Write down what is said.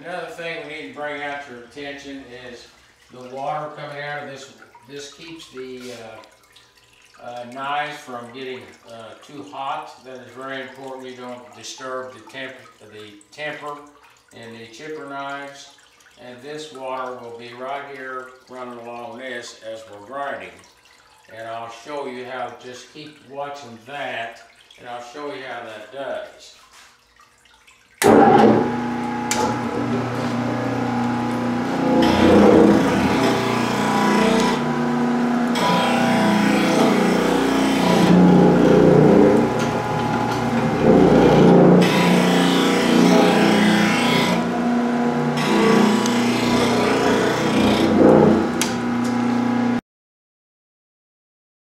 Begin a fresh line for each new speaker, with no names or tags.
Another thing we need to bring out to your attention is the water coming out of this. This keeps the knives from getting too hot. That is very important. You don't disturb the temper in the chipper knives. And this water will be right here running along this as we're grinding. And I'll show you how, just keep watching that, and I'll show you how that does.